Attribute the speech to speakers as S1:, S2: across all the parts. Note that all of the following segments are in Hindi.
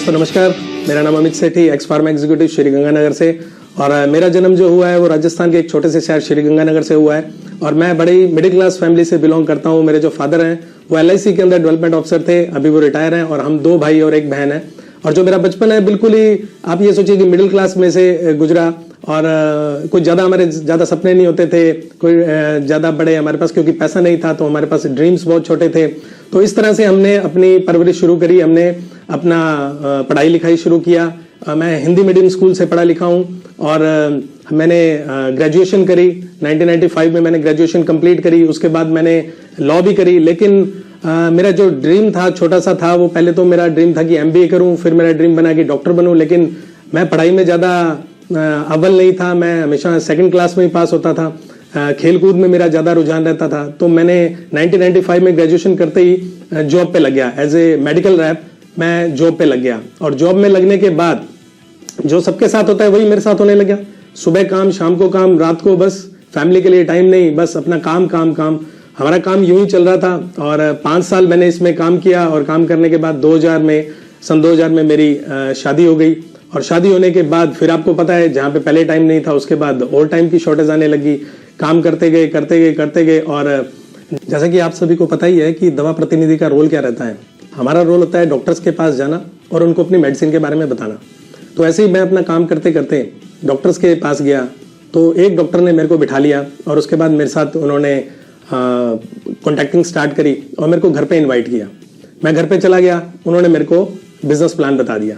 S1: दोस्तों नमस्कार, मेरा नाम अमित सेठी, एक्स फार्मा एग्जीक्यूटिव श्रीगंगानगर से। और मेरा जन्म जो हुआ है वो राजस्थान के एक छोटे से शहर श्रीगंगानगर से हुआ है। और मैं बड़ी मिडिल क्लास फैमिली से बिलोंग करता हूँ। मेरे जो फादर हैं वो LIC के अंदर डेवलपमेंट ऑफिसर थे, अभी वो रिटायर हैं। और हम 2 भाई और 1 बहन है। और जो मेरा बचपन है बिल्कुल ही आप ये सोचिए कि मिडिल क्लास में से गुजरा। और कुछ ज्यादा सपने नहीं होते थे, कोई ज्यादा बड़े हमारे पास, क्योंकि पैसा नहीं था तो हमारे पास ड्रीम्स बहुत छोटे थे। तो इस तरह से हमने अपनी परवरिश शुरू करी, हमने अपना पढ़ाई लिखाई शुरू किया। मैं हिंदी मीडियम स्कूल से पढ़ा लिखा हूँ और मैंने ग्रेजुएशन करी। 1995 में मैंने ग्रेजुएशन कंप्लीट करी। उसके बाद मैंने लॉ भी करी। लेकिन मेरा जो ड्रीम था छोटा सा था, वो पहले तो मेरा ड्रीम था कि MBA करूं, फिर मेरा ड्रीम बना कि डॉक्टर बनूं। लेकिन मैं पढ़ाई में ज्यादा अव्वल नहीं था, मैं हमेशा सेकंड क्लास में ही पास होता था। खेलकूद में मेरा ज्यादा रुझान रहता था। तो मैंने 1995 में ग्रेजुएशन करते ही जॉब पे लग गया। एज ए मेडिकल रैप मैं जॉब पे लग गया। और जॉब में लगने के बाद जो सबके साथ होता है वही मेरे साथ होने लगा। सुबह काम, शाम को काम, रात को बस फैमिली के लिए टाइम नहीं, बस अपना काम काम काम। हमारा काम यूं ही चल रहा था। और 5 साल मैंने इसमें काम किया। और काम करने के बाद सन 2000 में मेरी शादी हो गई। और शादी होने के बाद फिर आपको पता है, जहां पे पहले टाइम नहीं था उसके बाद और टाइम की शॉर्टेज आने लगी। काम करते गए। और जैसा कि आप सभी को पता ही है कि दवा प्रतिनिधि का रोल क्या रहता है। हमारा रोल होता है डॉक्टर्स के पास जाना और उनको अपनी मेडिसिन के बारे में बताना। तो ऐसे ही मैं अपना काम करते करते डॉक्टर्स के पास गया। तो एक डॉक्टर ने मेरे को बिठा लिया और उसके बाद मेरे साथ उन्होंने कॉन्टैक्टिंग स्टार्ट करी और मेरे को घर पे इनवाइट किया। मैं घर पे चला गया, उन्होंने मेरे को बिजनेस प्लान बता दिया।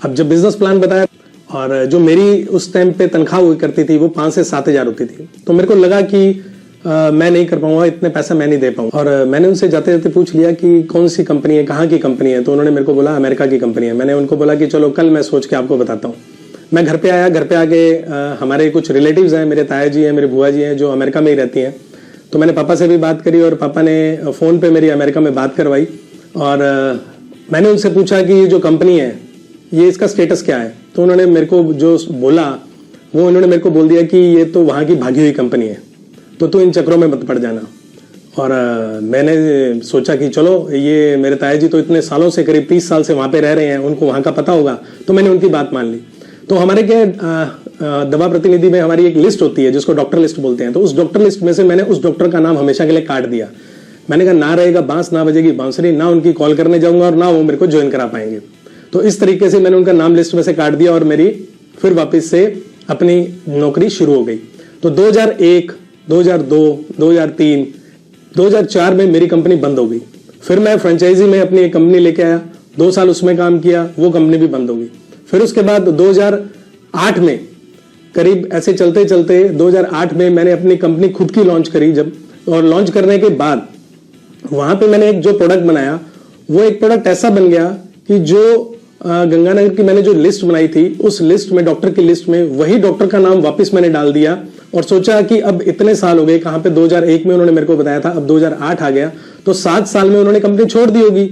S1: अब जब बिजनेस प्लान बताया, और जो मेरी उस टाइम पे तनख्वाह हुई करती थी वो 5 से 7 हजार होती थी। तो मेरे को लगा कि मैं नहीं कर पाऊंगा, इतने पैसा मैं नहीं दे पाऊंगा। और मैंने उनसे जाते जाते पूछ लिया कि कौन सी कंपनी है, कहाँ की कंपनी है। तो उन्होंने मेरे को बोला अमेरिका की कंपनी है। मैंने उनको बोला कि चलो कल मैं सोच के आपको बताता हूँ। मैं घर पे आया। घर पे आके हमारे कुछ रिलेटिव्स हैं, मेरे ताया जी हैं, मेरी बुआ जी हैं, जो अमेरिका में ही रहती हैं। तो मैंने पापा से भी बात करी और पापा ने फोन पे मेरी अमेरिका में बात करवाई। और मैंने उनसे पूछा कि ये जो कंपनी है ये इसका स्टेटस क्या है। तो उन्होंने मेरे को जो बोला वो उन्होंने मेरे को बोल दिया कि ये तो वहां की भागी हुई कंपनी है, तो तू इन चक्रों में मत पड़ जाना। और मैंने सोचा कि चलो, ये मेरे ताया जी तो इतने सालों से, करीब 30 साल से वहां पे रह रहे हैं, उनको वहां का पता होगा। तो मैंने उनकी बात मान ली। तो हमारे क्या दवा प्रतिनिधि में हमारी एक लिस्ट होती है जिसको डॉक्टर लिस्ट बोलते हैं। तो उस डॉक्टर लिस्ट में से मैंने उस डॉक्टर का नाम हमेशा के लिए काट दिया। मैंने कहा ना रहेगा बांस, ना बजेगी बांसुरी, ना उनकी कॉल करने जाऊंगा और ना वो मेरे को ज्वाइन करा पाएंगे। तो इस तरीके से मैंने उनका नाम लिस्ट में से काट दिया और मेरी फिर वापस से अपनी नौकरी शुरू हो गई। तो 2001, 2002, 2003, 2004 में मेरी कंपनी बंद हो गई। फिर मैं फ्रेंचाइजी में अपनी एक कंपनी लेके आया, 2 साल उसमें काम किया, वो कंपनी भी बंद हो गई। फिर उसके बाद 2008 में करीब ऐसे चलते चलते 2008 में मैंने अपनी कंपनी खुद की लॉन्च करी। जब और लॉन्च करने के बाद वहां पे मैंने एक जो प्रोडक्ट बनाया, वो एक प्रोडक्ट ऐसा बन गया कि जो गंगानगर की मैंने जो लिस्ट बनाई थी, उस लिस्ट में, डॉक्टर की लिस्ट में, वही डॉक्टर का नाम वापस मैंने डाल दिया। और सोचा कि अब इतने साल हो गए, कहां पे 2001 में उन्होंने मेरे को बताया था, अब 2008 आ गया, तो 7 साल में उन्होंने कंपनी छोड़ दी होगी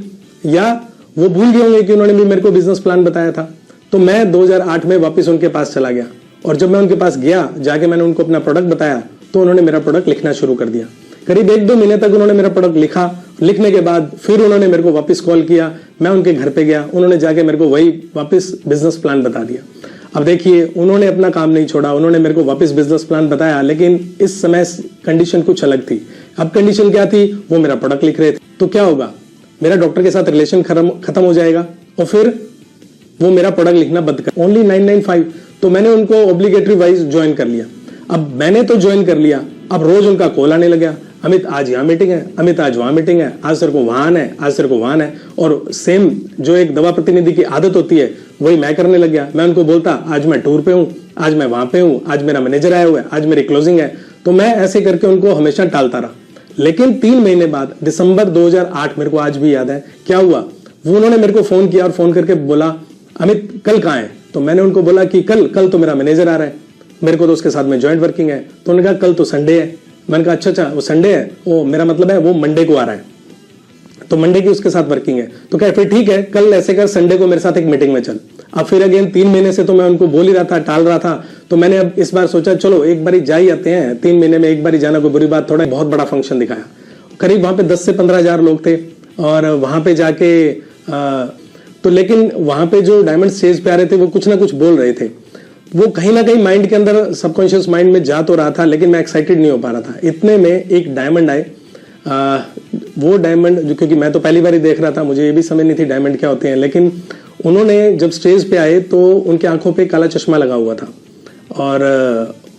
S1: या वो भूल गए होंगे कि उन्होंने भी मेरे को बिजनेस प्लान बताया था। तो मैं 2008 में वापस उनके पास चला गया। और जब मैं उनके पास गया, जाके मैंने उनको अपना प्रोडक्ट बताया, तो उन्होंने मेरा प्रोडक्ट लिखना शुरू कर दिया। करीब 1-2 महीने तक उन्होंने मेरा प्रोडक्ट लिखा। लिखने के बाद फिर उन्होंने मेरे को वापस कॉल किया। मैं उनके घर पे गया, उन्होंने जाके मेरे को वही वापस बिजनेस प्लान बता दिया। अब देखिए, उन्होंने अपना काम नहीं छोड़ा, उन्होंने मेरे को वापस बिजनेस प्लान बताया। लेकिन इस समय कंडीशन कुछ अलग थी। अब कंडीशन क्या थी, वो मेरा प्रोडक्ट लिख रहे थे। तो क्या होगा, मेरा डॉक्टर के साथ रिलेशन खत्म हो जाएगा और फिर वो मेरा प्रोडक्ट लिखना बंद कर। ओनली 995। तो मैंने उनको ऑब्लिगेटरी वाइज ज्वाइन कर लिया। अब मैंने तो ज्वाइन कर लिया, अब रोज उनका कॉल आने लगा, अमित आज यहाँ मीटिंग है, अमित आज वहां मीटिंग है, आज सर को वहां आना है, आज सर को वहां आना है। और सेम जो एक दवा प्रतिनिधि की आदत होती है वही मैं करने लग गया। मैं उनको बोलता आज मैं टूर पे हूं, आज मैं वहां पे हूं, आज मेरा मैनेजर आया हुआ है, आज मेरी क्लोजिंग है। तो मैं ऐसे करके उनको हमेशा टालता रहा। लेकिन 3 महीने बाद दिसंबर 2008, मेरे को आज भी याद है क्या हुआ, वो उन्होंने मेरे को फोन किया और फोन करके बोला अमित कल कहाँ है। तो मैंने उनको बोला कि कल तो मेरा मैनेजर आ रहा है, मेरे को तो उसके साथ में ज्वाइंट वर्किंग है। तो उन्होंने कहा कल तो संडे है। मैंने कहा अच्छा वो संडे है, वो मेरा मतलब है वो मंडे को आ रहा है, तो मंडे की उसके साथ वर्किंग है। तो क्या फिर ठीक है, कल ऐसे कर संडे को मेरे साथ एक मीटिंग में चल। अब फिर अगेन 3 महीने से तो मैं उनको बोल ही रहा था, टाल रहा था। तो मैंने अब इस बार सोचा चलो एक बार जा ही आते हैं, 3 महीने में एक बार जाना कोई बुरी बात थोड़ा। बहुत बड़ा फंक्शन दिखाया, करीब वहां पे 10 से 15 हजार लोग थे। और वहां पे जाके तो लेकिन वहां पे जो डायमंड स्टेज पे आ रहे थे वो कुछ ना कुछ बोल रहे थे, वो कहीं ना कहीं माइंड के अंदर, सबकॉन्शियस माइंड में जा तो रहा था, लेकिन मैं एक्साइटेड नहीं हो पा रहा था। इतने में एक डायमंड आए, वो डायमंड जो, क्योंकि मैं तो पहली बार ही देख रहा था, मुझे ये भी समझ नहीं थी डायमंड क्या होते हैं, लेकिन उन्होंने जब स्टेज पे आए तो उनके आंखों पे काला चश्मा लगा हुआ था और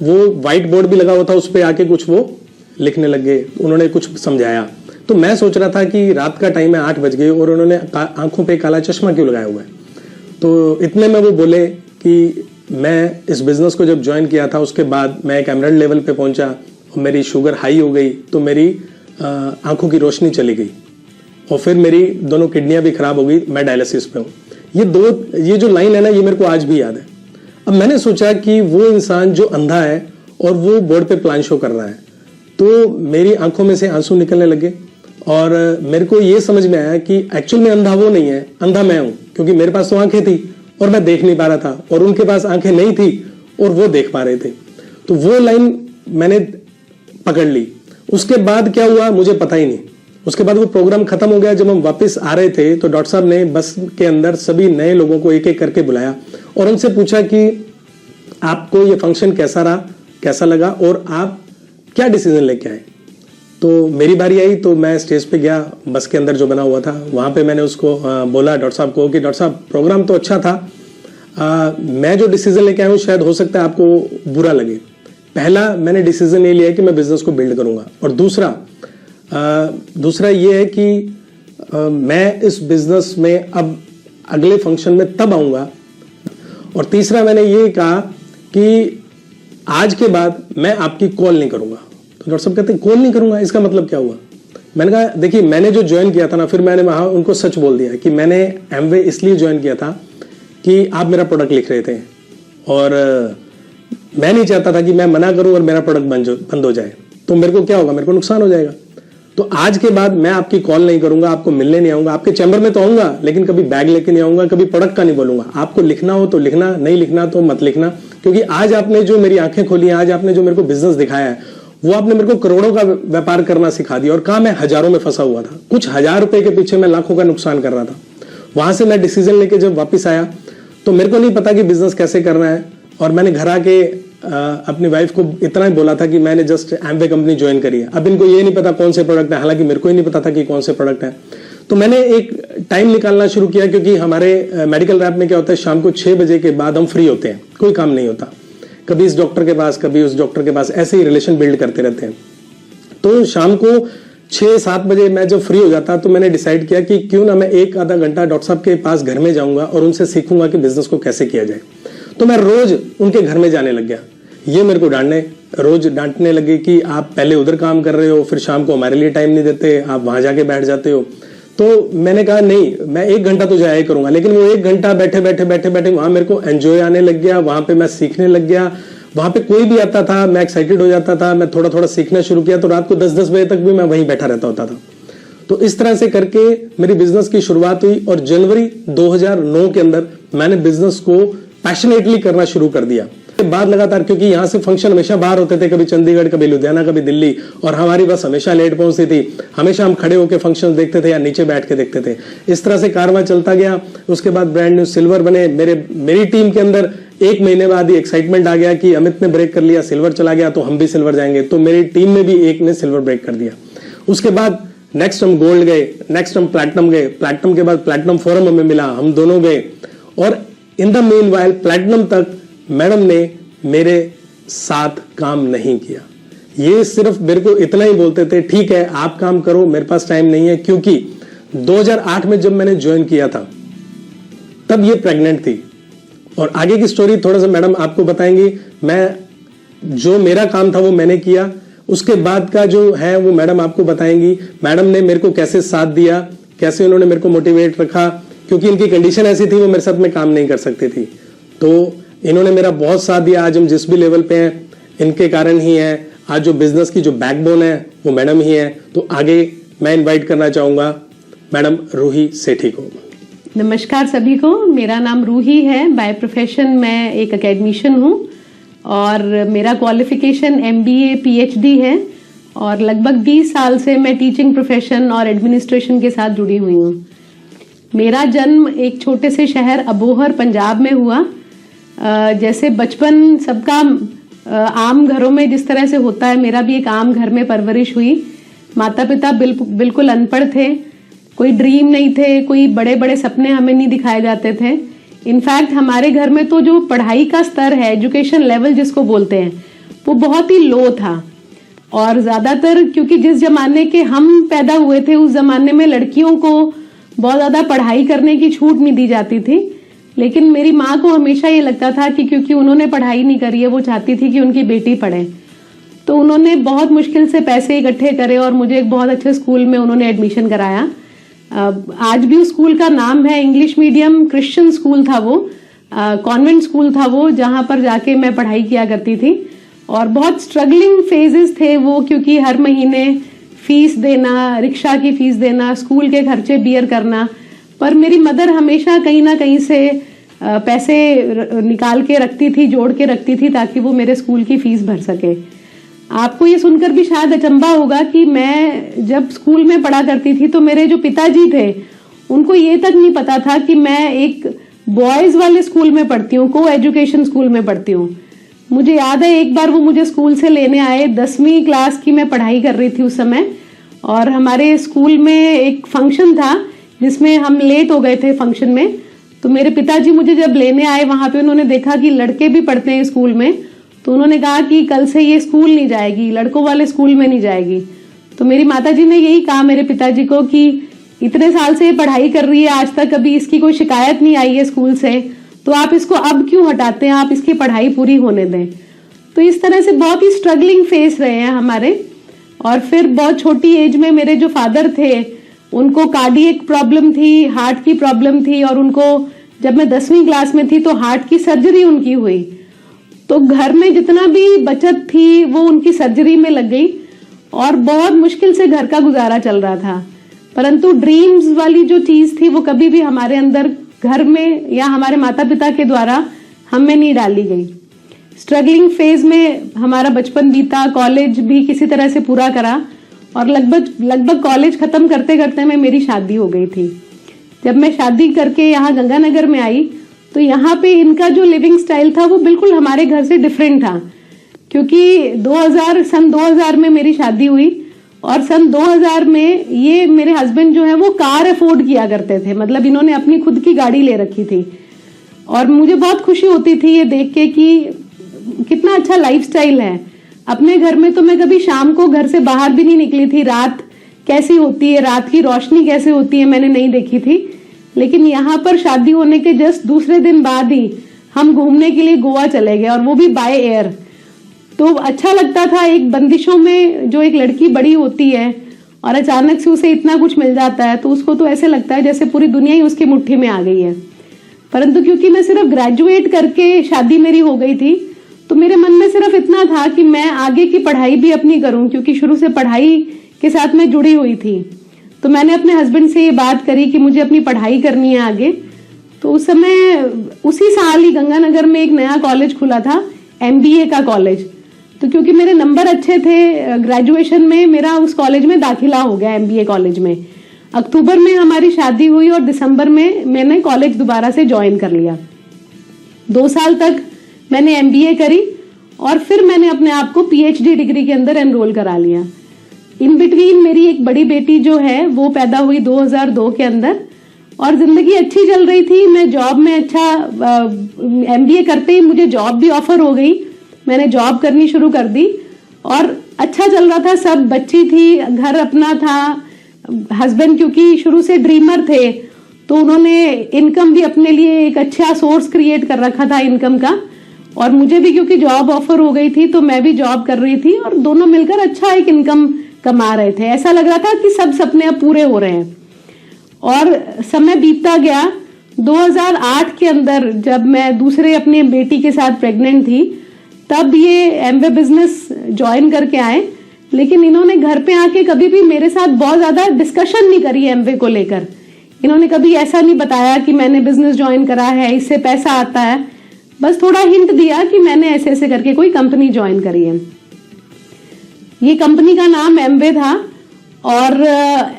S1: वो व्हाइट बोर्ड भी लगा हुआ था, उस पर आके कुछ वो लिखने लगे, उन्होंने कुछ समझाया। तो मैं सोच रहा था कि रात का टाइम है, 8 बज गए और उन्होंने आंखों पे काला चश्मा क्यों लगाया हुआ है। तो इतने में वो बोले कि मैं इस बिजनेस को जब ज्वाइन किया था उसके बाद मैं एक एमरल्ड लेवल पे पहुंचा और मेरी शुगर हाई हो गई, तो मेरी आंखों की रोशनी चली गई और फिर मेरी दोनों किडनियां भी खराब हो गई, मैं डायलिसिस पे हूँ। ये जो लाइन है ना, ये मेरे को आज भी याद है। अब मैंने सोचा कि वो इंसान जो अंधा है और वो बोर्ड पे प्लान शो कर रहा है, तो मेरी आंखों में से आंसू निकलने लगे और मेरे को ये समझ में आया कि एक्चुअल में अंधा वो नहीं है, अंधा मैं हूं, क्योंकि मेरे पास तो आंखें थी और मैं देख नहीं पा रहा था और उनके पास आंखें नहीं थी और वो देख पा रहे थे। तो वो लाइन मैंने पकड़ ली। उसके बाद क्या हुआ मुझे पता ही नहीं। उसके बाद वो प्रोग्राम खत्म हो गया। जब हम वापस आ रहे थे तो डॉक्टर साहब ने बस के अंदर सभी नए लोगों को एक एक करके बुलाया और उनसे पूछा कि आपको ये फंक्शन कैसा रहा, कैसा लगा और आप क्या डिसीजन लेके आए। तो मेरी बारी आई तो मैं स्टेज पे गया, बस के अंदर जो बना हुआ था वहां पे मैंने उसको बोला डॉक्टर साहब को कि डॉक्टर साहब प्रोग्राम तो अच्छा था, मैं जो डिसीजन लेके आया हूँ शायद हो सकता है आपको बुरा लगे। पहला मैंने डिसीजन ये लिया है कि मैं बिजनेस को बिल्ड करूंगा और दूसरा ये है कि मैं इस बिजनेस में अब अगले फंक्शन में तब आऊंगा। और तीसरा मैंने ये कहा कि आज के बाद मैं आपकी कॉल नहीं करूंगा। तो डॉक्टर साहब कहते हैं कॉल नहीं करूंगा, इसका मतलब क्या हुआ। मैंने कहा देखिए मैंने जो ज्वाइन किया था ना, फिर मैंने वहां उनको सच बोल दिया कि मैंने एमवे इसलिए ज्वाइन किया था कि आप मेरा प्रोडक्ट लिख रहे थे और मैं नहीं चाहता था कि मैं मना करूं और मेरा प्रोडक्ट बंद हो जाए, तो मेरे को क्या होगा, मेरे को नुकसान हो जाएगा। तो आज के बाद मैं आपकी कॉल नहीं करूंगा, आपको मिलने नहीं आऊंगा, आपके चैम्बर में तो आऊंगा लेकिन कभी बैग लेके नहीं आऊंगा, कभी प्रोडक्ट का नहीं बोलूंगा। आपको लिखना हो तो लिखना, नहीं लिखना तो मत लिखना। क्योंकि आज आपने जो मेरी आंखें खोली हैं, आज आपने जो मेरे को बिजनेस दिखाया है, वो आपने मेरे को करोड़ों का व्यापार करना सिखा दिया और कहा मैं हजारों में फंसा हुआ था। कुछ 1000 रुपए के पीछे मैं लाखों का नुकसान कर रहा था। वहां से मैं डिसीजन लेके जब वापिस आया तो मेरे को नहीं पता कि बिजनेस कैसे करना है और मैंने घर आके अपनी वाइफ को इतना ही बोला था कि मैंने जस्ट एमवे कंपनी ज्वाइन करी है। अब इनको ये नहीं पता कौन से प्रोडक्ट है, हालांकि मेरे को ही नहीं पता था कि कौन से प्रोडक्ट है। तो मैंने एक टाइम निकालना शुरू किया क्योंकि हमारे मेडिकल रैप में क्या होता है, शाम को 6 बजे के बाद हम फ्री होते हैं, कोई काम नहीं होता, कभी इस डॉक्टर के पास कभी उस डॉक्टर के पास, ऐसे ही रिलेशन बिल्ड करते रहते हैं। तो शाम को 6-7 बजे मैं जब फ्री हो जाता तो मैंने डिसाइड किया कि क्यों ना मैं 1-आधा घंटा डॉक्टर साहब के पास घर में जाऊंगा और उनसे सीखूंगा कि बिजनेस को कैसे किया जाए। तो मैं रोज उनके घर में जाने लग गया। ये मेरे को रोज डांटने लगे कि आप पहले उधर काम कर रहे हो, फिर शाम को हमारे लिए टाइम नहीं देते, आप वहां जाके बैठ जाते हो। तो मैंने कहा नहीं, मैं 1 घंटा तो जाया ही करूंगा, लेकिन वो 1 घंटा बैठे बैठे वहां मेरे को एंजॉय आने लग गया, वहां पे मैं सीखने लग गया। वहां पे कोई भी आता था मैं एक्साइटेड हो जाता था, मैं थोड़ा थोड़ा सीखना शुरू किया, तो रात को 10-10 बजे तक भी मैं वहीं बैठा रहता होता था। तो इस तरह से करके मेरी बिजनेस की शुरुआत हुई और जनवरी 2009 के अंदर मैंने बिजनेस को पैशनेटली करना शुरू कर दिया। बाद लगातार, क्योंकि यहाँ से फंक्शन हमेशा बाहर होते थे, कभी चंडीगढ़, कभी लुधियाना, कबी दिल्ली, और हमारी बस हमेशा लेट पहुंचती थी। हमेशा हम खड़े होकर फंक्शन देखते थे या नीचे बैठ के देखते थे। इस तरह से कारवां चलता गया। उसके बाद ब्रांड न्यू सिल्वर बने। मेरी टीम के अंदर 1 महीने बाद ही एक्साइटमेंट आ गया कि अमित ने ब्रेक कर लिया, सिल्वर चला गया तो हम भी सिल्वर जाएंगे। तो मेरी टीम में भी एक ने सिल्वर ब्रेक कर दिया। उसके बाद नेक्स्ट हम गोल्ड गए, नेक्स्ट हम प्लैटिनम गए, प्लैटिनम के बाद प्लैटिनम फोरम हमें मिला, हम दोनों गए। और इन द मीनवाइल प्लैटिनम तक मैडम ने मेरे साथ काम नहीं किया। ये सिर्फ मेरे को इतना ही बोलते थे, ठीक है आप काम करो, मेरे पास टाइम नहीं है। क्योंकि 2008 में जब मैंने ज्वाइन किया था तब ये प्रेग्नेंट थी। और आगे की स्टोरी थोड़ा सा मैडम आपको बताएंगी। मैं जो मेरा काम था वो मैंने किया, उसके बाद का जो है वो मैडम आपको बताएंगी। मैडम ने मेरे को कैसे साथ दिया, कैसे उन्होंने मेरे को मोटिवेट रखा, क्योंकि इनकी कंडीशन ऐसी थी वो मेरे साथ में काम नहीं कर सकती थी। तो इन्होंने मेरा बहुत साथ दिया। आज हम जिस भी लेवल पे हैं इनके कारण ही है। आज जो बिजनेस की जो बैकबोन है वो मैडम ही है। तो आगे मैं इनवाइट करना चाहूंगा मैडम रूही सेठी को।
S2: नमस्कार सभी को, मेरा नाम रूही है। बाय प्रोफेशन मैं एक एकेडमिशियन हूँ और मेरा क्वालिफिकेशन MBA PhD है और लगभग 20 साल से मैं टीचिंग प्रोफेशन और एडमिनिस्ट्रेशन के साथ जुड़ी हुई हूँ। मेरा जन्म एक छोटे से शहर अबोहर पंजाब में हुआ। जैसे बचपन सबका आम घरों में जिस तरह से होता है, मेरा भी एक आम घर में परवरिश हुई। माता पिता बिल्कुल अनपढ़ थे, कोई ड्रीम नहीं थे, कोई बड़े बड़े सपने हमें नहीं दिखाए जाते थे। इनफैक्ट हमारे घर में तो जो पढ़ाई का स्तर है, एजुकेशन लेवल जिसको बोलते हैं, वो बहुत ही लो था। और ज्यादातर क्योंकि जिस जमाने के हम पैदा हुए थे उस जमाने में लड़कियों को बहुत ज्यादा पढ़ाई करने की छूट नहीं दी जाती थी। लेकिन मेरी माँ को हमेशा ये लगता था कि क्योंकि उन्होंने पढ़ाई नहीं करी है, वो चाहती थी कि उनकी बेटी पढ़े। तो उन्होंने बहुत मुश्किल से पैसे इकट्ठे करे और मुझे एक बहुत अच्छे स्कूल में उन्होंने एडमिशन कराया। आज भी उस स्कूल का नाम है, इंग्लिश मीडियम क्रिश्चियन स्कूल था वो, कॉन्वेंट स्कूल था वो, जहां पर जाके मैं पढ़ाई किया करती थी। और बहुत स्ट्रगलिंग फेजेस थे वो, क्योंकि हर महीने फीस देना, रिक्शा की फीस देना, स्कूल के खर्चे बियर करना। पर मेरी मदर हमेशा कहीं ना कहीं से पैसे निकाल के रखती थी, जोड़ के रखती थी, ताकि वो मेरे स्कूल की फीस भर सके। आपको ये सुनकर भी शायद अचंभा होगा कि मैं जब स्कूल में पढ़ा करती थी तो मेरे जो पिताजी थे उनको ये तक नहीं पता था कि मैं एक बॉयज वाले स्कूल में पढ़ती हूँ, को एजुकेशन स्कूल में पढ़ती हूँ। मुझे याद है एक बार वो मुझे स्कूल से लेने आए, 10वीं क्लास की मैं पढ़ाई कर रही थी उस समय, और हमारे स्कूल में एक फंक्शन था जिसमें हम लेट हो गए थे फंक्शन में। तो मेरे पिताजी मुझे जब लेने आए वहां पे, उन्होंने देखा कि लड़के भी पढ़ते हैं स्कूल में, तो उन्होंने कहा कि कल से ये स्कूल नहीं जाएगी, लड़कों वाले स्कूल में नहीं जाएगी। तो मेरी माताजी ने यही कहा मेरे पिताजी को कि इतने साल से ये पढ़ाई कर रही है, आज तक कभी इसकी कोई शिकायत नहीं आई है स्कूल से, तो आप इसको अब क्यों हटाते हैं, आप इसकी पढ़ाई पूरी होने दें। तो इस तरह से बहुत ही स्ट्रगलिंग फेस रहे हैं हमारे। और फिर बहुत छोटी एज में मेरे जो फादर थे उनको कार्डियक प्रॉब्लम थी, हार्ट की प्रॉब्लम थी, और उनको जब मैं 10वीं क्लास में थी तो हार्ट की सर्जरी उनकी हुई। तो घर में जितना भी बचत थी वो उनकी सर्जरी में लग गई और बहुत मुश्किल से घर का गुजारा चल रहा था। परंतु ड्रीम्स वाली जो चीज थी वो कभी भी हमारे अंदर घर में या हमारे माता पिता के द्वारा हमें नहीं डाली गई। स्ट्रगलिंग फेज में हमारा बचपन बीता, कॉलेज भी किसी तरह से पूरा करा, और लगभग कॉलेज खत्म करते करते में मेरी शादी हो गई थी। जब मैं शादी करके यहाँ गंगानगर में आई तो यहाँ पे इनका जो लिविंग स्टाइल था वो बिल्कुल हमारे घर से डिफरेंट था, क्योंकि सन 2000 में मेरी शादी हुई और सन 2000 में ये मेरे हस्बैंड जो है वो कार अफोर्ड किया करते थे, मतलब इन्होंने अपनी खुद की गाड़ी ले रखी थी। और मुझे बहुत खुशी होती थी ये देख के कि कितना अच्छा लाइफस्टाइल है। अपने घर में तो मैं कभी शाम को घर से बाहर भी नहीं निकली थी, रात कैसी होती है, रात की रोशनी कैसे होती है मैंने नहीं देखी थी। लेकिन यहाँ पर शादी होने के जस्ट दूसरे दिन बाद ही हम घूमने के लिए गोवा चले गए, और वो भी बाय एयर। तो अच्छा लगता था, एक बंदिशों में जो एक लड़की बड़ी होती है और अचानक से उसे इतना कुछ मिल जाता है तो उसको तो ऐसे लगता है जैसे पूरी दुनिया ही उसकी मुट्ठी में आ गई है। परंतु क्योंकि मैं सिर्फ ग्रेजुएट करके शादी मेरी हो गई थी तो मेरे मन में सिर्फ इतना था कि मैं आगे की पढ़ाई भी अपनी करूं, क्योंकि शुरू से पढ़ाई के साथ मैं जुड़ी हुई थी। तो मैंने अपने हस्बैंड से ये बात करी कि मुझे अपनी पढ़ाई करनी है आगे। तो उस समय उसी साल ही गंगानगर में एक नया कॉलेज खुला था, MBA का कॉलेज। तो क्योंकि मेरे नंबर अच्छे थे ग्रेजुएशन में, मेरा उस कॉलेज में दाखिला हो गया, MBA कॉलेज में। अक्टूबर में हमारी शादी हुई और दिसंबर में मैंने कॉलेज दोबारा से ज्वाइन कर लिया। 2 साल तक मैंने MBA करी और फिर मैंने अपने आप को PhD डिग्री के अंदर एनरोल करा लिया। इन बिटवीन मेरी एक बड़ी बेटी जो है वो पैदा हुई 2002 के अंदर, और जिंदगी अच्छी चल रही थी। मैं जॉब में अच्छा MBA करते ही मुझे जॉब भी ऑफर हो गई, मैंने जॉब करनी शुरू कर दी और अच्छा चल रहा था सब। बच्ची थी, घर अपना था, हस्बैंड क्योंकि शुरू से ड्रीमर थे तो उन्होंने इनकम भी अपने लिए एक अच्छा सोर्स क्रिएट कर रखा था इनकम का, और मुझे भी क्योंकि जॉब ऑफर हो गई थी तो मैं भी जॉब कर रही थी और दोनों मिलकर अच्छा एक इनकम कमा रहे थे। ऐसा लग रहा था कि सब सपने अब पूरे हो रहे हैं। और समय बीतता गया। 2008 के अंदर जब मैं दूसरे अपने बेटी के साथ प्रेग्नेंट थी तब ये एमवे बिजनेस ज्वाइन करके आए, लेकिन इन्होंने घर पे आके कभी भी मेरे साथ बहुत ज्यादा डिस्कशन नहीं करी एमवे को लेकर। इन्होंने कभी ऐसा नहीं बताया कि मैंने बिजनेस ज्वाइन करा है, इससे पैसा आता है। बस थोड़ा हिंट दिया कि मैंने ऐसे ऐसे करके कोई कंपनी ज्वाइन करी है। ये कंपनी का नाम एमवे था और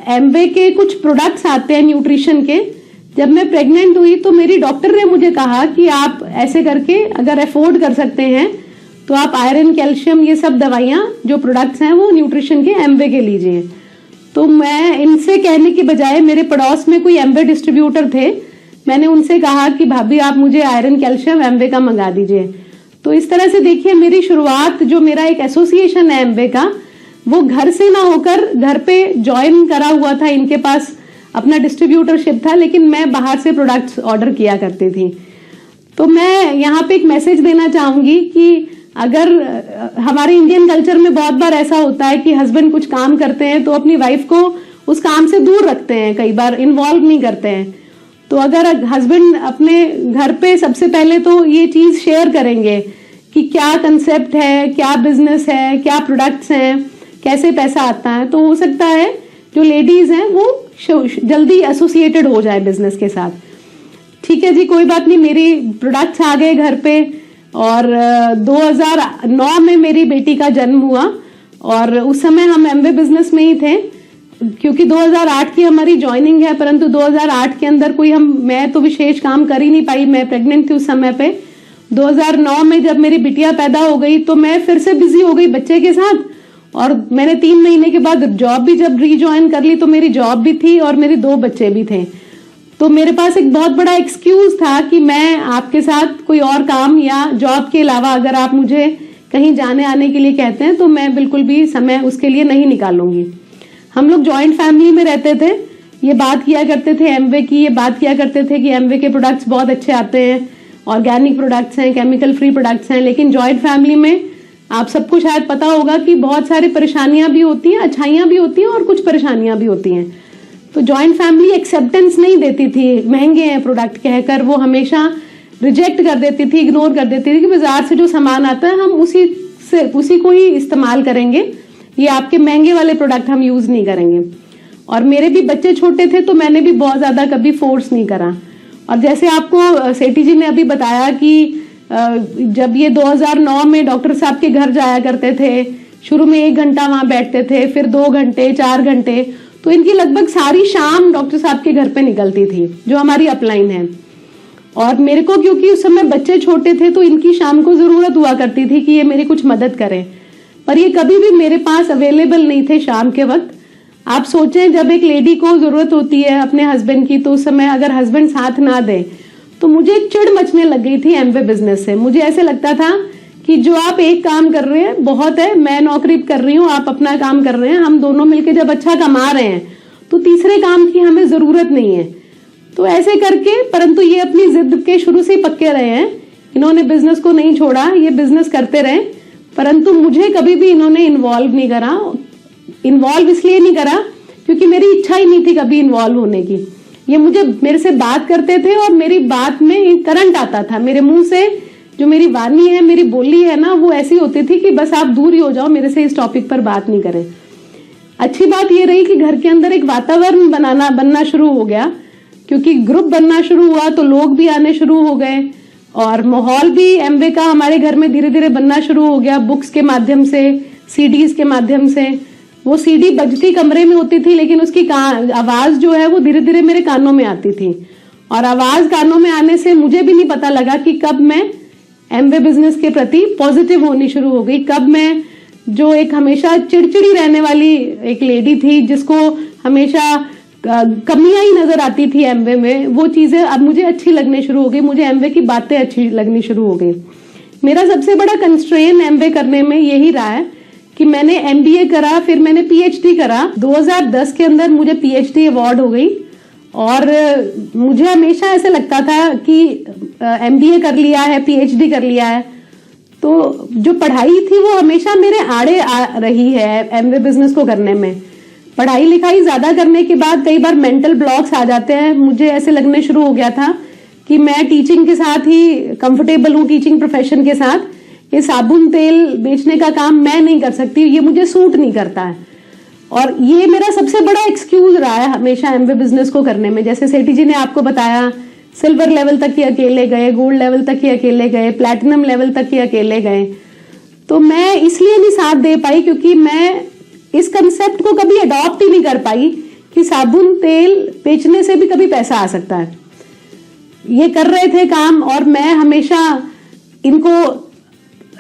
S2: एमवे के कुछ प्रोडक्ट्स आते हैं न्यूट्रिशन के, जब मैं प्रेग्नेंट हुई तो मेरी डॉक्टर ने मुझे कहा कि आप ऐसे करके अगर अफोर्ड कर सकते हैं तो आप आयरन, कैल्शियम, ये सब दवाइयाँ जो प्रोडक्ट्स हैं वो न्यूट्रिशन के एम्बे के लीजिए। तो मैं इनसे कहने की बजाय, मेरे पड़ोस में कोई एम्बे डिस्ट्रीब्यूटर थे, मैंने उनसे कहा कि भाभी आप मुझे आयरन, कैल्शियम एम्बे का मंगा दीजिए। तो इस तरह से देखिए मेरी शुरुआत, जो मेरा एक एसोसिएशन है एम्बे का, वो घर से ना होकर घर पे ज्वाइन करा हुआ था। इनके पास अपना डिस्ट्रीब्यूटरशिप था, लेकिन मैं बाहर से प्रोडक्ट्स ऑर्डर किया करती थी। तो मैं यहाँ पे एक मैसेज देना चाहूंगी कि अगर हमारे इंडियन कल्चर में बहुत बार ऐसा होता है कि हस्बैंड कुछ काम करते हैं तो अपनी वाइफ को उस काम से दूर रखते हैं, कई बार इन्वॉल्व नहीं करते हैं। तो अगर हस्बैंड अपने घर पे सबसे पहले तो ये चीज शेयर करेंगे कि क्या कंसेप्ट है, क्या बिजनेस है, क्या प्रोडक्ट्स हैं, कैसे पैसा आता है, तो हो सकता है जो लेडीज हैं वो जल्दी एसोसिएटेड हो जाए बिजनेस के साथ। ठीक है जी, कोई बात नहीं, मेरी प्रोडक्ट्स आ गए घर पे और 2009 में मेरी बेटी का जन्म हुआ और उस समय हम एम्बे बिजनेस में ही थे, क्योंकि 2008 की हमारी ज्वाइनिंग है, परंतु 2008 के अंदर कोई मैं तो विशेष काम कर ही नहीं पाई, मैं प्रेग्नेंट थी उस समय पे। 2009 में जब मेरी बिटिया पैदा हो गई तो मैं फिर से बिजी हो गई बच्चे के साथ, और मैंने 3 महीने के बाद जॉब भी जब रीज्वाइन कर ली तो मेरी जॉब भी थी और मेरे 2 बच्चे भी थे। तो मेरे पास एक बहुत बड़ा एक्सक्यूज था कि मैं आपके साथ कोई और काम या जॉब के अलावा अगर आप मुझे कहीं जाने आने के लिए कहते हैं तो मैं बिल्कुल भी समय उसके लिए नहीं निकालूंगी। हम लोग जॉइंट फैमिली में रहते थे, ये बात किया करते थे एम्बे की, ये बात किया करते थे कि एम्बे के प्रोडक्ट्स बहुत अच्छे आते हैं, ऑर्गेनिक प्रोडक्ट्स हैं, केमिकल फ्री प्रोडक्ट्स हैं। लेकिन जॉइंट फैमिली में आप सबको शायद पता होगा कि बहुत सारी परेशानियां भी होती हैं, अच्छाइयां भी होती हैं और कुछ परेशानियां भी होती हैं। तो जॉइंट फैमिली एक्सेप्टेंस नहीं देती थी, महंगे हैं प्रोडक्ट कहकर, वो हमेशा रिजेक्ट कर देती थी, इग्नोर कर देती थी कि बाजार से जो सामान आता है हम उसी को ही इस्तेमाल करेंगे, ये आपके महंगे वाले प्रोडक्ट हम यूज नहीं करेंगे। और मेरे भी बच्चे छोटे थे तो मैंने भी बहुत ज्यादा कभी फोर्स नहीं करा। और जैसे आपको सेठी जी ने अभी बताया कि जब ये 2009 में डॉक्टर साहब के घर जाया करते थे, शुरू में 1 घंटा वहां बैठते थे, फिर 2 घंटे, 4 घंटे, तो इनकी लगभग सारी शाम डॉक्टर साहब के घर पे निकलती थी, जो हमारी अपलाइन है। और मेरे को क्योंकि उस समय बच्चे छोटे थे तो इनकी शाम को जरूरत हुआ करती थी कि ये मेरी कुछ मदद करें, पर ये कभी भी मेरे पास अवेलेबल नहीं थे शाम के वक्त। आप सोचें जब एक लेडी को जरूरत होती है अपने हस्बैंड की, तो उस समय अगर हस्बैंड साथ ना दे तो मुझे चिढ़ मचने लग गई थी एम्बे बिजनेस से। मुझे ऐसे लगता था कि जो आप एक काम कर रहे हैं बहुत है, मैं नौकरी कर रही हूँ, आप अपना काम कर रहे हैं, हम दोनों मिलकर जब अच्छा कमा रहे हैं तो तीसरे काम की हमें जरूरत नहीं है। तो ऐसे करके, परंतु ये अपनी जिद के शुरू से ही पक्के रहे हैं, इन्होंने बिजनेस को नहीं छोड़ा, ये बिजनेस करते रहे, परंतु मुझे कभी भी इन्होंने इन्वॉल्व नहीं करा। इन्वॉल्व इसलिए नहीं करा क्योंकि मेरी इच्छा ही नहीं थी कभी इन्वॉल्व होने की। ये मेरे से बात करते थे और मेरी बात में करंट आता था, मेरे मुंह से जो मेरी वाणी है, मेरी बोली है ना, वो ऐसी होती थी कि बस आप दूर ही हो जाओ, मेरे से इस टॉपिक पर बात नहीं करें। अच्छी बात ये रही कि घर के अंदर एक वातावरण बनना शुरू हो गया, क्योंकि ग्रुप बनना शुरू हुआ तो लोग भी आने शुरू हो गए और माहौल भी एम्बे का हमारे घर में धीरे धीरे बनना शुरू हो गया। बुक्स के माध्यम से, सीडीज के माध्यम से, वो सीडी बजती कमरे में होती थी लेकिन उसकी आवाज जो है वो धीरे धीरे मेरे कानों में आती थी, और आवाज कानों में आने से मुझे भी नहीं पता लगा कि कब मैं एम्बे बिजनेस के प्रति पॉजिटिव होनी शुरू हो गई, कब मैं जो एक हमेशा चिड़चिड़ी रहने वाली एक लेडी थी जिसको हमेशा कमियां ही नजर आती थी एम्बे में, वो चीजें अब मुझे अच्छी लगने शुरू हो गई, मुझे एम्बे की बातें अच्छी लगनी शुरू हो गई। मेरा सबसे बड़ा कंस्ट्रेन एम्बे करने में यही रहा है कि मैंने एमबीए करा, फिर मैंने पीएचडी करा। 2010 के अंदर मुझे पीएचडी अवार्ड हो गई और मुझे हमेशा ऐसे लगता था कि एमबीए कर लिया है, पीएचडी कर लिया है, तो जो पढ़ाई थी वो हमेशा मेरे आड़े आ रही है एमबे बिजनेस को करने में। पढ़ाई लिखाई ज्यादा करने के बाद कई बार मेंटल ब्लॉक्स आ जाते हैं। मुझे ऐसे लगने शुरू हो गया था कि मैं टीचिंग के साथ ही कंफर्टेबल हूँ, टीचिंग प्रोफेशन के साथ, ये साबुन तेल बेचने का काम मैं नहीं कर सकती, ये मुझे सूट नहीं करता है। और ये मेरा सबसे बड़ा एक्सक्यूज रहा है हमेशा एमबे बिजनेस को करने में। जैसे सेठी जी ने आपको बताया, सिल्वर लेवल तक ही अकेले गए, गोल्ड लेवल तक ही अकेले गए, प्लैटिनम लेवल तक ही अकेले गए। तो मैं इसलिए नहीं साथ दे पाई क्योंकि मैं इस कंसेप्ट को कभी अडॉप्ट ही नहीं कर पाई कि साबुन तेल बेचने से भी कभी पैसा आ सकता है। ये कर रहे थे काम, और मैं हमेशा इनको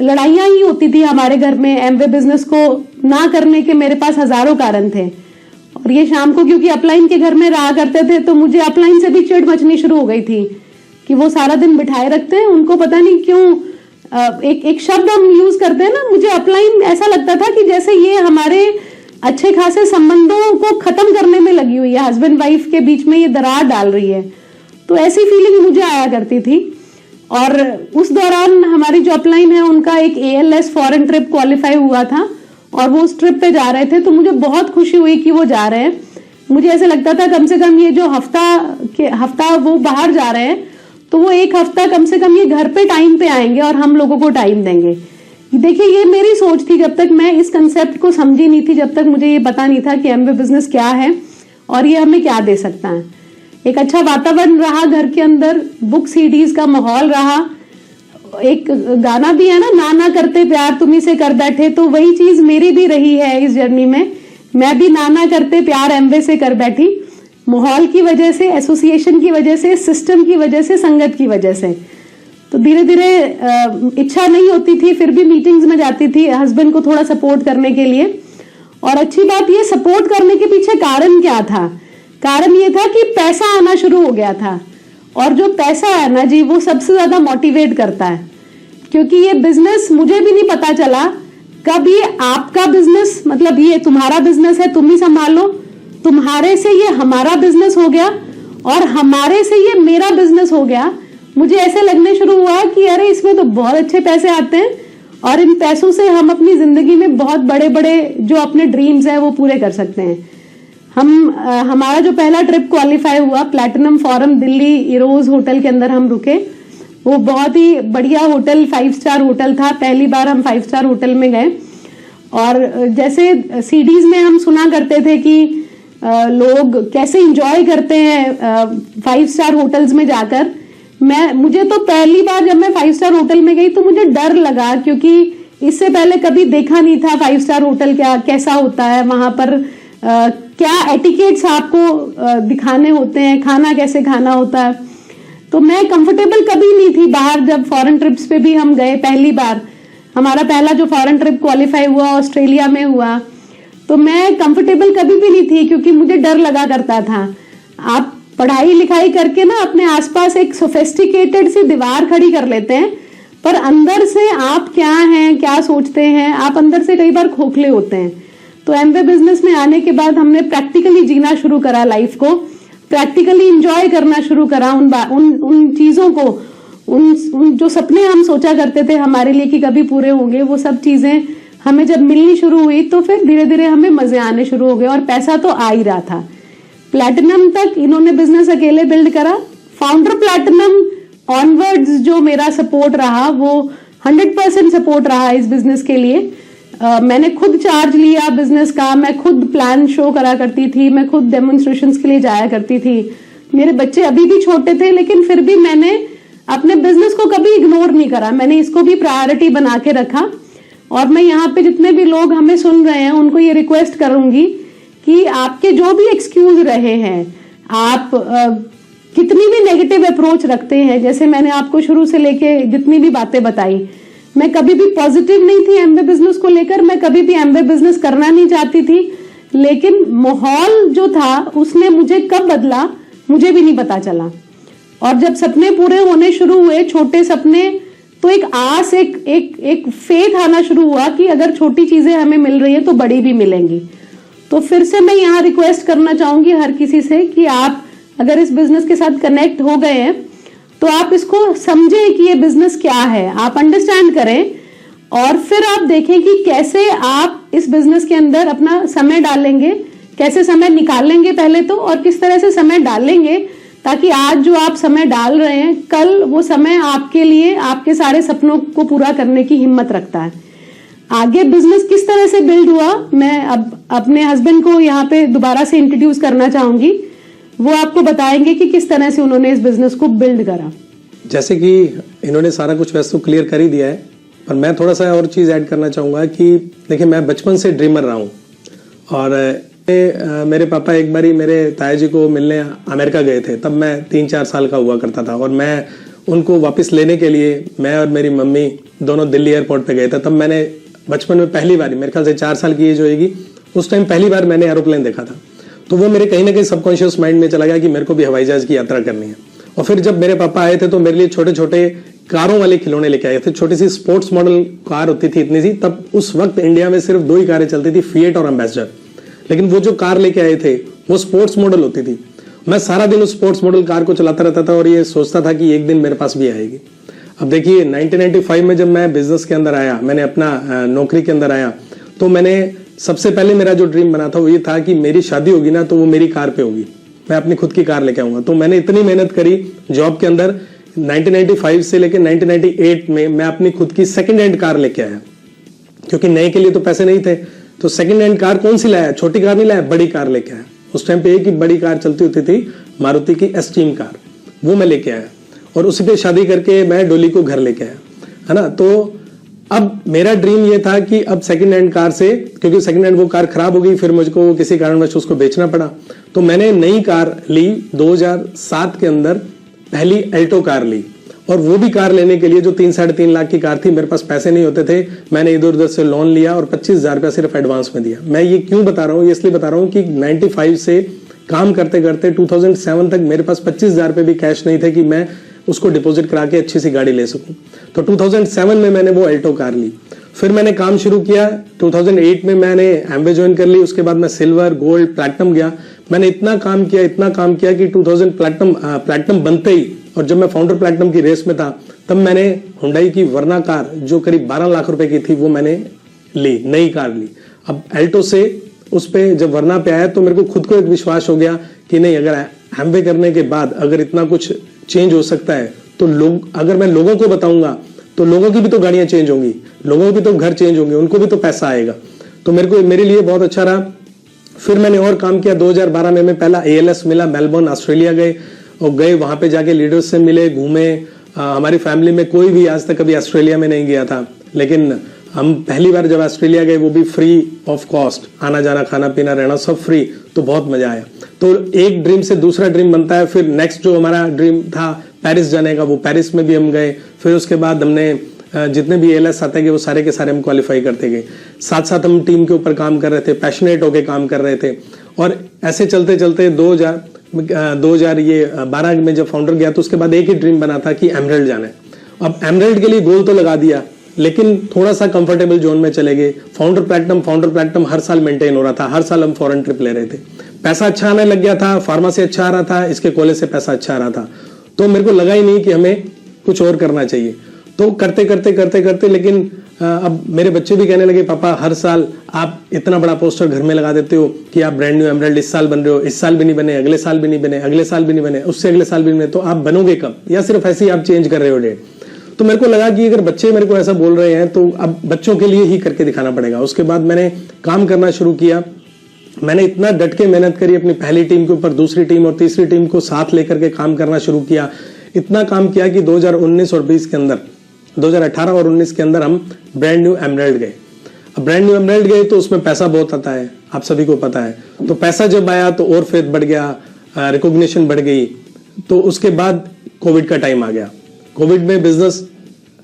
S2: लड़ाइयां ही होती थी हमारे घर में एमवे बिजनेस को ना करने के। मेरे पास हजारों कारण थे, और ये शाम को क्योंकि अपलाइन के घर में रहा करते थे तो मुझे अपलाइन से भी चिढ़ मचनी शुरू हो गई थी कि वो सारा दिन बिठाए रखते हैं, उनको पता नहीं क्यों एक शब्द हम यूज करते हैं ना, मुझे अपलाइन ऐसा लगता था कि जैसे ये हमारे अच्छे खासे संबंधों को खत्म करने में लगी हुई है, हस्बैंड वाइफ के बीच में ये दरार डाल रही है। तो ऐसी फीलिंग मुझे आया करती थी। और उस दौरान हमारी जो अपलाइन है उनका एक ALS फॉरेन ट्रिप क्वालिफाई हुआ था, और वो उस ट्रिप पे जा रहे थे, तो मुझे बहुत खुशी हुई कि वो जा रहे हैं। मुझे ऐसे लगता था कम से कम ये जो हफ्ता वो बाहर जा रहे हैं, तो वो एक हफ्ता कम से कम ये घर पे टाइम पे आएंगे और हम लोगों को टाइम देंगे। देखिए, ये मेरी सोच थी, जब तक मैं इस कंसेप्ट को समझी नहीं थी, जब तक मुझे ये पता नहीं था कि एमवे बिजनेस क्या है और ये हमें क्या दे सकता है। एक अच्छा वातावरण रहा घर के अंदर, बुक सीडीज का माहौल रहा, एक गाना भी है ना, ना करते प्यार तुम्ही से कर बैठे, तो वही चीज मेरी भी रही है इस जर्नी में। मैं भी ना करते प्यार एमवे से कर बैठी, माहौल की वजह से, एसोसिएशन की वजह से, सिस्टम की वजह से, संगत की वजह से। तो धीरे धीरे इच्छा नहीं होती थी, फिर भी मीटिंग्स में जाती थी हस्बैंड को थोड़ा सपोर्ट करने के लिए। और अच्छी बात ये, सपोर्ट करने के पीछे कारण क्या था? कारण ये था कि पैसा आना शुरू हो गया था, और जो पैसा है ना जी, वो सबसे ज्यादा मोटिवेट करता है। क्योंकि ये बिजनेस, मुझे भी नहीं पता चला कब ये आपका बिजनेस, मतलब ये तुम्हारा बिजनेस है, तुम ही संभालो, तुम्हारे से ये हमारा बिजनेस हो गया, और हमारे से ये मेरा बिजनेस हो गया। मुझे ऐसे लगने शुरू हुआ कि अरे इसमें तो बहुत अच्छे पैसे आते हैं, और इन पैसों से हम अपनी जिंदगी में बहुत बड़े बड़े जो अपने ड्रीम्स है वो पूरे कर सकते हैं। हमारा जो पहला ट्रिप क्वालिफाई हुआ, platinum forum Delhi Eros hotel के अंदर हम रुके। वो बहुत ही बढ़िया होटल, 5 स्टार होटल था। पहली बार हम 5 स्टार होटल में गए, और जैसे सीडीज में हम सुना करते थे कि लोग कैसे एंजॉय करते हैं 5 स्टार होटल्स में जाकर, मुझे तो पहली बार जब मैं 5 स्टार होटल में गई तो मुझे डर लगा, क्योंकि इससे पहले कभी देखा नहीं था 5 स्टार होटल कैसा होता है, वहां पर क्या एटिकेट्स आपको दिखाने होते हैं, खाना कैसे खाना होता है। तो मैं कंफर्टेबल कभी नहीं थी बाहर। जब फॉरेन ट्रिप्स पे भी हम गए पहली बार, हमारा पहला जो फॉरेन ट्रिप क्वालिफाई हुआ ऑस्ट्रेलिया में हुआ, तो मैं कंफर्टेबल कभी भी नहीं थी, क्योंकि मुझे डर लगा करता था। आप पढ़ाई लिखाई करके ना अपने आसपास एक सोफिस्टिकेटेड सी दीवार खड़ी कर लेते हैं, पर अंदर से आप क्या हैं, क्या सोचते हैं, आप अंदर से कई बार खोखले होते हैं। तो एमवे बिजनेस में आने के बाद हमने प्रैक्टिकली जीना शुरू करा, लाइफ को प्रैक्टिकली एंजॉय करना शुरू करा, उन चीजों को, उन जो सपने हम सोचा करते थे हमारे लिए कि कभी पूरे होंगे, वो सब चीजें हमें जब मिलनी शुरू हुई तो फिर धीरे धीरे हमें मजे आने शुरू हो गए, और पैसा तो आ ही रहा था। प्लैटिनम तक इन्होंने बिजनेस अकेले बिल्ड करा। फाउंडर प्लैटिनम ऑनवर्ड्स जो मेरा सपोर्ट रहा, वो 100% सपोर्ट रहा इस बिजनेस के लिए। मैंने खुद चार्ज लिया बिजनेस का, मैं खुद प्लान शो करा करती थी, मैं खुद डेमोन्स्ट्रेशंस के लिए जाया करती थी। मेरे बच्चे अभी भी छोटे थे, लेकिन फिर भी मैंने अपने बिजनेस को कभी इग्नोर नहीं करा, मैंने इसको भी प्रायोरिटी बना के रखा। और मैं यहाँ पे जितने भी लोग हमें सुन रहे हैं उनको ये रिक्वेस्ट करूंगी कि आपके जो भी एक्सक्यूज रहे हैं, आप कितनी भी नेगेटिव अप्रोच रखते हैं, जैसे मैंने आपको शुरू से लेके जितनी भी बातें बताई, मैं कभी भी पॉजिटिव नहीं थी एमवे बिजनेस को लेकर, मैं कभी भी एमवे बिजनेस करना नहीं चाहती थी, लेकिन माहौल जो था उसने मुझे कब बदला मुझे भी नहीं पता चला। और जब सपने पूरे होने शुरू हुए, छोटे सपने, तो एक आस, एक फेथ आना शुरू हुआ कि अगर छोटी चीजें हमें मिल रही है तो बड़ी भी मिलेंगी। तो फिर से मैं यहाँ रिक्वेस्ट करना चाहूंगी हर किसी से कि आप अगर इस बिजनेस के साथ कनेक्ट हो गए हैं तो आप इसको समझें कि ये बिजनेस क्या है, आप अंडरस्टैंड करें, और फिर आप देखें कि कैसे आप इस बिजनेस के अंदर अपना समय डालेंगे, कैसे समय निकालेंगे पहले तो, और किस तरह से समय डालेंगे ताकि आज जो आप समय डाल रहे हैं, कल वो समय आपके लिए आपके सारे सपनों को पूरा करने की हिम्मत रखता है। आगे बिजनेस किस तरह से बिल्ड हुआ, मैं अब अपने हस्बैंड को यहाँ पे दोबारा से इंट्रोड्यूस करना चाहूंगी, वो आपको बताएंगे कि किस तरह से उन्होंने इस बिजनेस को बिल्ड करा।
S1: जैसे कि इन्होंने सारा कुछ वैसे तो क्लियर कर ही दिया है, पर मैं थोड़ा सा और चीज ऐड करना चाहूंगा कि देखिए, मैं बचपन से ड्रीमर रहा हूं, और मेरे पापा एक बारी मेरे ताया जी को मिलने अमेरिका गए थे, तब मैं 3-4 साल का हुआ करता था और मैं उनको वापस लेने के लिए मैं और मेरी मम्मी दोनों दिल्ली एयरपोर्ट पे गए थे। तब मैंने बचपन में पहली बार, मेरे ख्याल से 4 साल की एज होगी, उस टाइम पहली बार मैंने एरोप्लेन देखा था। तो वो मेरे कहीं ना कहीं सबकॉन्शियस माइंड में चला गया कि मेरे को भी हवाई जहाज की यात्रा करनी है। और फिर जब मेरे पापा आए थे तो मेरे लिए छोटे छोटे कारों वाले खिलौने लेके आए थे। छोटी सी स्पोर्ट्स मॉडल कार होती थी इतनी सी, तब उस वक्त इंडिया में सिर्फ 2 ही कारें चलती थी, फिएट और एम्बेसडर। लेकिन वो जो कार लेके आए थे वो स्पोर्ट्स मॉडल होती थी। मैं सारा दिन उस स्पोर्ट्स मॉडल कार को चलाता रहता था और ये सोचता था कि एक दिन मेरे पास भी आएगी। अब देखिए 1995 में जब मैं बिजनेस के अंदर आया, मैंने अपना नौकरी के अंदर आया, तो मैंने सबसे पहले मेरा जो ड्रीम बना था वो ये था कि मेरी शादी होगी ना तो वो मेरी कार पे होगी, मैं अपनी खुद की कार लेके आऊंगा। तो मैंने इतनी मेहनत करी जॉब के अंदर, 1995 से लेकर 1998 में मैं अपनी खुद की सेकंड हैंड कार लेके आया, क्योंकि नए के लिए तो पैसे नहीं थे। तो सेकंड हैंड कार कौन सी लाया? छोटी कार नहीं लाया, बड़ी कार लेके आया। उस टाइम पे एक ही बड़ी कार चलती होती थी, मारुति की एस्टीम कार, वो मैं लेके आया और उसी पे शादी करके मैं डोली को घर लेके आया, है ना। तो अब मेरा ड्रीम ये था कि अब सेकंड हैंड कार से, क्योंकि सेकंड हैंड वो कार खराब हो गई, फिर मुझको किसी कारणवश उसको बेचना पड़ा, तो मैंने नई कार ली 2007 के अंदर, पहली एल्टो कार ली। और वो भी कार लेने के लिए जो 3-3.5 लाख की कार थी, मेरे पास पैसे नहीं होते थे, मैंने इधर उधर से लोन लिया और 25,000 रुपया सिर्फ एडवांस में दिया। मैं ये क्यों बता रहा हूँ? ये इसलिए बता रहा हूँ कि 95 से काम करते करते 2007 तक मेरे पास 25,000 रुपये भी कैश नहीं थे कि मैं उसको डिपॉजिट करा के अच्छी सी गाड़ी ले सकूं। तो 2007 में मैंने वो एल्टो कार ली। फिर मैंने काम शुरू किया, 2008 में मैंने एमवे ज्वाइन कर ली, उसके बाद मैं सिल्वर, गोल्ड, प्लैटिनम गया। मैंने इतना काम किया कि 2000 प्लैटिनम बनते ही, और जब मैं फाउंडर प्लैटिनम की रेस में था, तब मैंने हुंडई की वर्ना कार जो करीब 12 लाख रुपए की थी वो मैंने ली, नई कार ली। अब एल्टो से उस पे जब वर्ना पे आया तो मेरे को खुद को एक विश्वास हो गया कि नहीं, अगर एमवे करने के बाद अगर इतना कुछ चेंज हो सकता है तो लोग, अगर मैं लोगों को बताऊंगा तो लोगों की भी तो गाड़ियां चेंज होंगी, लोगों के भी तो घर चेंज होंगे, उनको भी तो पैसा आएगा। तो मेरे लिए बहुत अच्छा रहा। फिर मैंने और काम किया। 2012 में मैं पहला ALS मिला, मेलबर्न ऑस्ट्रेलिया गए वहां पे जाके लीडर्स से मिले, घूमे। हमारी फैमिली में कोई भी आज तक कभी ऑस्ट्रेलिया में नहीं गया था, लेकिन हम पहली बार जब ऑस्ट्रेलिया गए वो भी फ्री ऑफ कॉस्ट, आना जाना खाना पीना रहना सब फ्री, तो बहुत मजा आया। तो एक ड्रीम से दूसरा ड्रीम बनता है। फिर नेक्स्ट जो हमारा ड्रीम था पेरिस जाने का, वो पेरिस में भी हम गए। फिर उसके बाद हमने जितने भी ALS आते गए वो सारे के सारे हम क्वालिफाई करते गए। साथ साथ हम टीम के ऊपर काम कर रहे थे, पैशनेट होके काम कर रहे थे। और ऐसे चलते चलते 2012 में जब फाउंडर गया तो उसके बाद एक ही ड्रीम बना था कि एमरल्ड जाना है। अब एमरल्ड के लिए गोल तो लगा दिया, लेकिन थोड़ा सा कंफर्टेबल जोन में चले गए। फाउंडर प्लैटिनम हर साल मेंटेन हो रहा था, हर साल हम फॉरेन ट्रिप ले रहे थे, पैसा अच्छा आने लग गया था, फार्मा से अच्छा आ रहा था, इसके कॉलेज से पैसा अच्छा आ रहा था। तो मेरे को लगा ही नहीं कि हमें कुछ और करना चाहिए। तो करते लेकिन अब मेरे बच्चे भी कहने लगे, पापा हर साल आप इतना बड़ा पोस्टर घर में लगा देते हो कि आप ब्रांड न्यू एमरल्ड इस साल बन रहे हो, इस साल भी नहीं बने, अगले साल भी नहीं बने, अगले साल भी नहीं बने, उससे अगले साल भी नहीं बने, तो आप बनोगे कब? या सिर्फ ऐसे ही आप चेंज कर रहे हो डेट? तो मेरे को लगा कि अगर बच्चे मेरे को ऐसा बोल रहे हैं तो अब बच्चों के लिए ही करके दिखाना पड़ेगा। उसके बाद मैंने काम करना शुरू किया। मैंने इतना डट के मेहनत करी अपनी पहली टीम के ऊपर, दूसरी टीम और तीसरी टीम को साथ लेकर के काम करना शुरू किया। इतना काम किया कि 2019 और 20 के अंदर, 2018 और 19 के अंदर हम ब्रांड न्यू एमरल्ड गए। अब ब्रांड न्यू एमरल्ड गए तो उसमें पैसा बहुत आता है, आप सभी को पता है। तो पैसा जब आया तो और फेथ बढ़ गया, रिकॉग्निशन बढ़ गई। तो उसके बाद कोविड का टाइम आ गया। कोविड में बिजनेस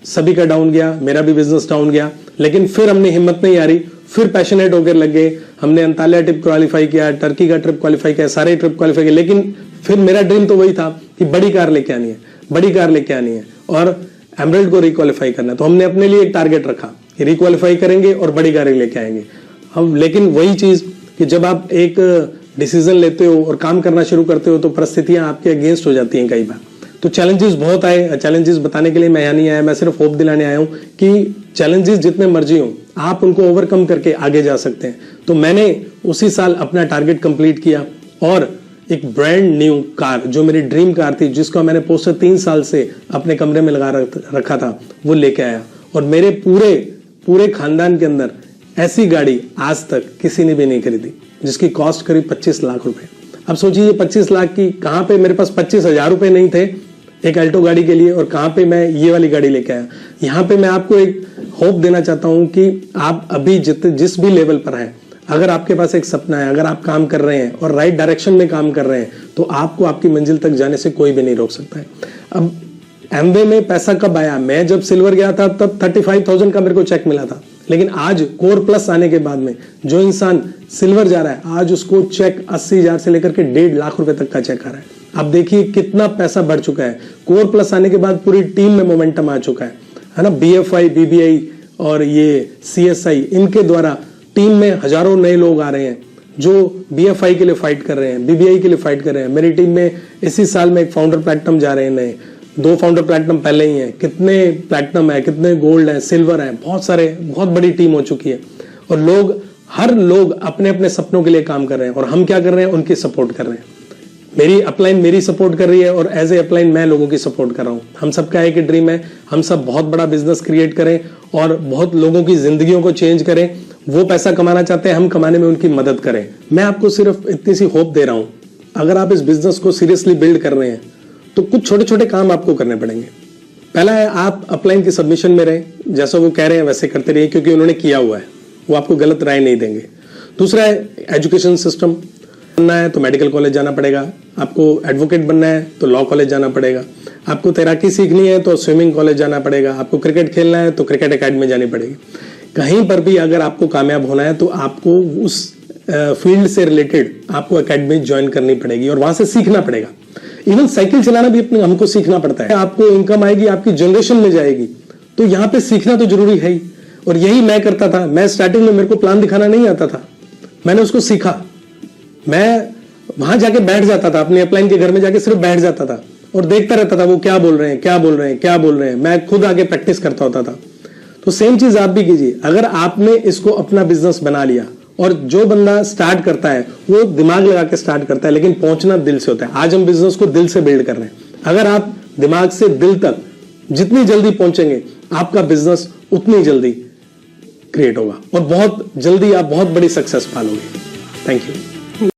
S1: सभी का डाउन गया, मेरा भी बिजनेस डाउन गया, लेकिन फिर हमने हिम्मत नहीं हारी, फिर पैशनेट होकर लग गए। हमने अंताल्या ट्रिप क्वालिफाई किया, टर्की का ट्रिप क्वालिफाई किया, सारे ट्रिप क्वालिफाई किए। लेकिन फिर मेरा ड्रीम तो वही था कि बड़ी कार लेके आनी है, बड़ी कार लेके आनी है और एमरल्ड को रिक्वालिफाई करना है। तो हमने अपने लिए एक टारगेट रखा कि रिक्वालिफाई करेंगे और बड़ी गाड़ी लेके आएंगे हम। लेकिन वही चीज कि जब आप एक डिसीजन लेते हो और काम करना शुरू करते हो तो परिस्थितियां आपके अगेंस्ट हो जाती हैं कई बार। तो चैलेंजेस बहुत आए। चैलेंजेस बताने के लिए मैं यहाँ नहीं आया, मैं सिर्फ होप दिलाने आया हूँ कि चैलेंजेस जितने मर्जी हो आप उनको ओवरकम करके आगे जा सकते हैं। तो मैंने उसी साल अपना टारगेट कंप्लीट किया और एक ब्रांड न्यू कार जो मेरी ड्रीम कार थी, जिसको मैंने पोस्टर 3 साल से अपने कमरे में लगा रखा था, वो लेके आया। और मेरे पूरे खानदान के अंदर ऐसी गाड़ी आज तक किसी ने भी नहीं खरीदी जिसकी कॉस्ट करीब 25 लाख रुपए। अब सोचिए 25 लाख की, कहां पे मेरे पास 25,000 रुपए नहीं थे एक अल्टो गाड़ी के लिए और कहां पे मैं ये वाली गाड़ी लेके आया। यहां पे मैं आपको एक होप देना चाहता हूं कि आप अभी जिस भी लेवल पर हैं, अगर आपके पास एक सपना है, अगर आप काम कर रहे हैं और राइट डायरेक्शन में काम कर रहे हैं, तो आपको आपकी मंजिल तक जाने से कोई भी नहीं रोक सकता है। अब एमवे में पैसा कब आया? मैं जब सिल्वर गया था तब 35,000 का मेरे को चेक मिला था, लेकिन आज कोर प्लस आने के बाद में जो इंसान सिल्वर जा रहा है, आज उसको चेक 80,000 से लेकर के 1.5 लाख रुपए तक का चेक आ रहा है। आप देखिए कितना पैसा बढ़ चुका है। कोर प्लस आने के बाद पूरी टीम में मोमेंटम आ चुका है ना। BFI, BBI और ये CSI, इनके द्वारा टीम में हजारों नए लोग आ रहे हैं जो BFI के लिए फाइट कर रहे हैं, BBI के लिए फाइट कर रहे हैं। मेरी टीम में इसी साल में एक फाउंडर प्लैटिनम जा रहे हैं नए, 2 फाउंडर प्लैटिनम पहले ही हैं। कितने प्लैटिनम है, कितने गोल्ड है, सिल्वर है, बहुत सारे, बहुत बड़ी टीम हो चुकी है। और हर लोग अपने अपने सपनों के लिए काम कर रहे हैं और हम क्या कर रहे हैं? उनकी सपोर्ट कर रहे हैं। मेरी अपलाइन मेरी सपोर्ट कर रही है और एज ए अपलाइन मैं लोगों की सपोर्ट कर रहा हूं। हम सबका एक ड्रीम है, हम सब बहुत बड़ा बिजनेस क्रिएट करें और बहुत लोगों की जिंदगियों को चेंज करें। वो पैसा कमाना चाहते हैं, हम कमाने में उनकी मदद करें। मैं आपको सिर्फ इतनी सी होप दे रहा हूं, अगर आप इस बिजनेस को सीरियसली बिल्ड कर रहे हैं तो कुछ छोटे छोटे काम आपको करने पड़ेंगे। पहला है, आप अपलाइन की सबमिशन में रहें, जैसा वो कह रहे हैं वैसे करते रहिए, क्योंकि उन्होंने किया हुआ है, वो आपको गलत राय नहीं देंगे। दूसरा है, एजुकेशन सिस्टम बनना है तो मेडिकल कॉलेज जाना पड़ेगा, आपको एडवोकेट बनना है तो लॉ कॉलेज जाना पड़ेगा, आपको तैराकी सीखनी है तो स्विमिंग कॉलेज जाना पड़ेगा, आपको क्रिकेट खेलना है तो क्रिकेट एकेडमी जानी पड़ेगी। कहीं पर भी अगर आपको कामयाब होना है तो आपको उस फील्ड से रिलेटेड आपको एकेडमी ज्वाइन करनी पड़ेगी और वहां से सीखना पड़ेगा। इवन साइकिल चलाना भी अपने हमको सीखना पड़ता है। आपको इनकम आएगी, आपकी जनरेशन में जाएगी, तो यहाँ पे सीखना तो जरूरी है ही। और यही मैं करता था। मैं स्टार्टिंग में, मेरे को प्लान दिखाना नहीं आता था, मैंने उसको सीखा। मैं वहां जाके बैठ जाता था, अपने अपलाइन के घर में जाके सिर्फ बैठ जाता था और देखता रहता था वो क्या बोल रहे हैं, क्या बोल रहे हैं, क्या बोल रहे हैं। मैं खुद आगे प्रैक्टिस करता होता था। तो सेम चीज आप भी कीजिए। अगर आपने इसको अपना बिजनेस बना लिया, और जो बंदा स्टार्ट करता है वो दिमाग लगा के स्टार्ट करता है, लेकिन पहुंचना दिल से होता है। आज हम बिजनेस को दिल से बिल्ड कर रहे हैं। अगर आप दिमाग से दिल तक जितनी जल्दी पहुंचेंगे, आपका बिजनेस उतनी जल्दी क्रिएट होगा और बहुत जल्दी आप बहुत बड़ी सक्सेस पालोगे। Thank you.